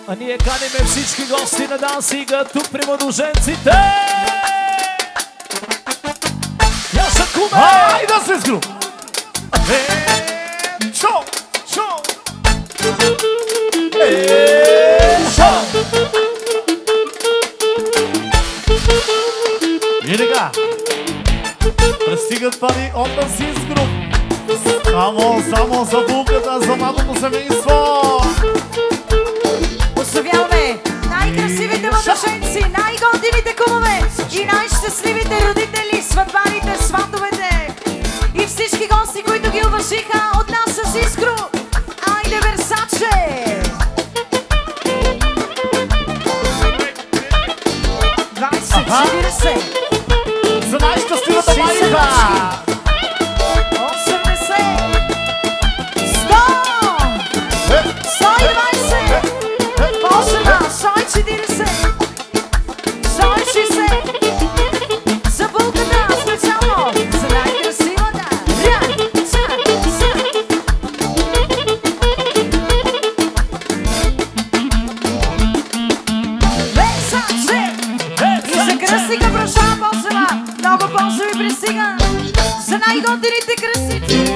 А ние каниме всички гости на Дансинга тук при младоженците! Яша Куме! Айде да се сгру! Шо! Шо! Шо! И така! Пристигат пари от Дансинг груп. Само за булката, за младото семейство! Поздравяваме най-красивите младоженци, най-готините кумове и най-щастливите родители, сватбаните, сватовете и всички гости, които ги уважиха от нас с Искро. Айде, Версаче! 20-40 За най-щастливата майка! 140, за булката специално, за най-красивата. И за кръстника Брошана Босева, много Босеви пристига, за най-готините кръстници.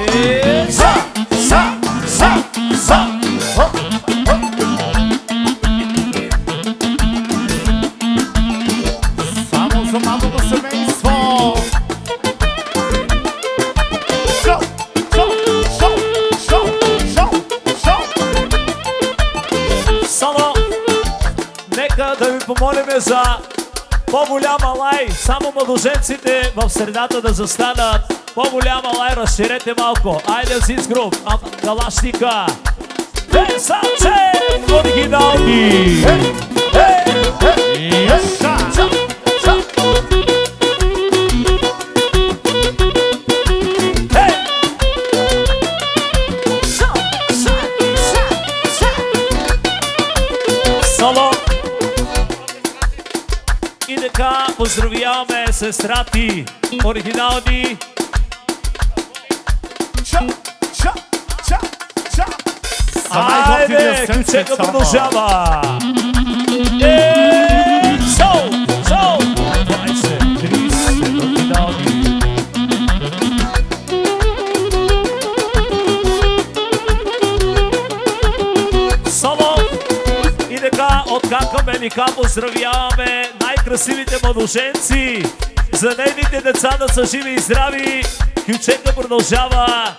За младото семейство! Само нека да ви помолим за по-голяма лай. Само младоженците в средата да застанат. По-голяма лай, разширете малко. Айде Зис груп, Калашника. Версаче! Оригинални! И така поздравяваме сестра ти, оригинални. Айде, ключека продължава. Сол, 20, 30, оригинални. Соло. И така от Канка Мелика поздравяваме най-красивите младоженци. За нейните деца да са живи и здрави. Ключека продължава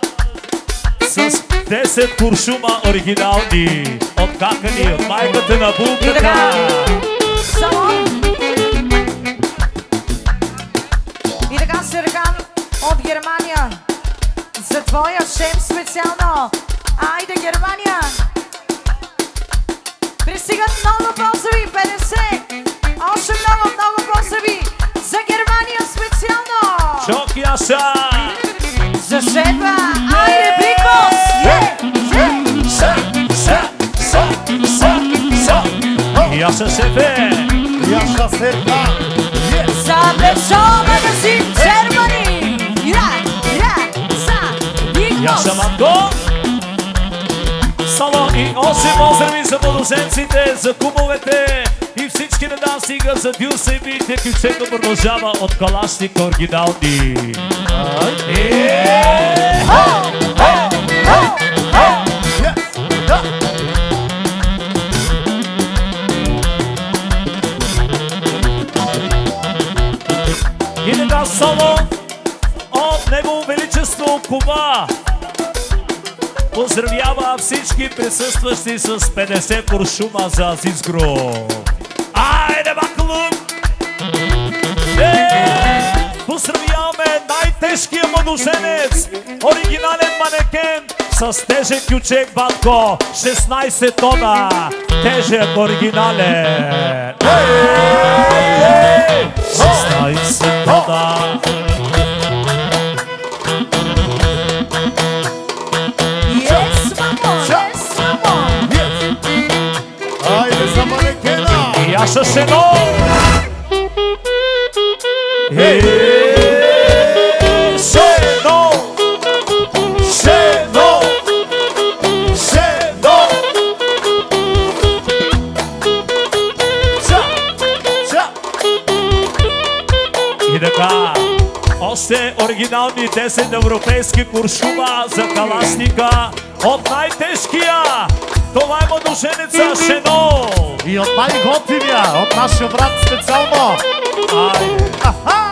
с 10 куршума оригинални. От какани, от майката на булката. И така Серган от Германия. За твоя шеф специално. Айде, Германия! Пристигат много босови, 50. Още много босови. За Германия специално. Чок Яша! За шефа! Айде, Бикос! Яша шефе! Яша шефа! За Бешо магазин Джермани! Яша Матко! Само и 8 поздрави за младоженците, за кумовете и всички на Дансинга, за Дюса и бите. Ключето продължава от Калашник оригинални. И така само от Негово Величество Кума поздравява всички присъстващи с 50 куршума за Азизгро. Айде, Бакалук! Поздравяваме най-тежкия младоженец, оригинален манекен с тежък ключек, батко, 16 тона, тежък оригинален. 16 тона. Айде за манекена! Яша Сено! Сено! Сено! Сено! още оригинални 10 европейски куршума за калашника от най-тежкия. Това е младоженеца Шено. И от най-готиния, от нашия брат специално. Айде. Аха!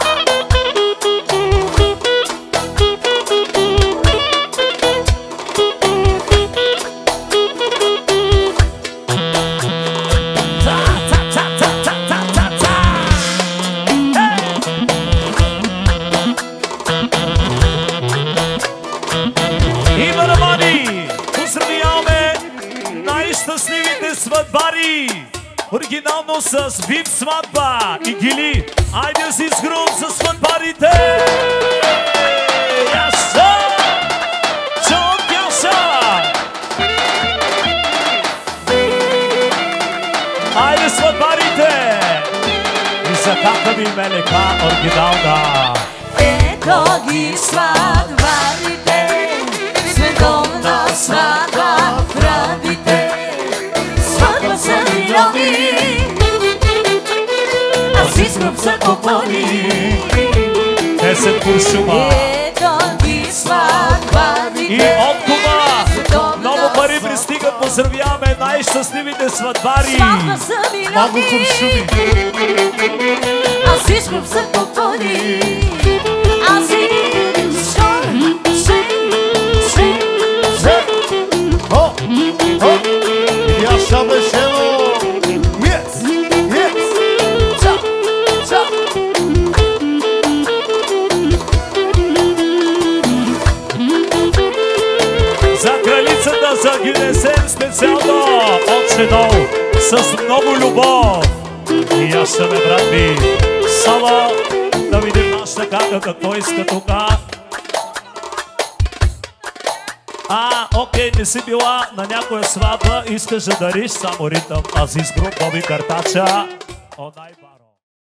Най-щастливите сватбари! Оригинално с VIP сватба и Гили! Айде си с груп за сватбарите! Яша! Чон Яша! Айде сватбарите! И за тата ми Мелека оригинална! Ето ги сватбарите, световна сватба правите. Сватба са милиони, а си с груп са купони. 10 куршума! Ето ги сватбарите. И от това много пари пристигат, поздравяваме най-щастливите сватбари! Сватба са милиони, Много куршуми! а си с груп са купони. А си Яша Бешено! Yes! Yes! Чап! Чап! За кралицата за Гинесен специално от Шено с много любов. И аз ще ме, брат ми, Сала, да видим нашата кака какво иска тука. Окей, не си била на някоя сватба, искаш да дариш само ритъм, Азис Груп, Боби Картача. О, най-баро.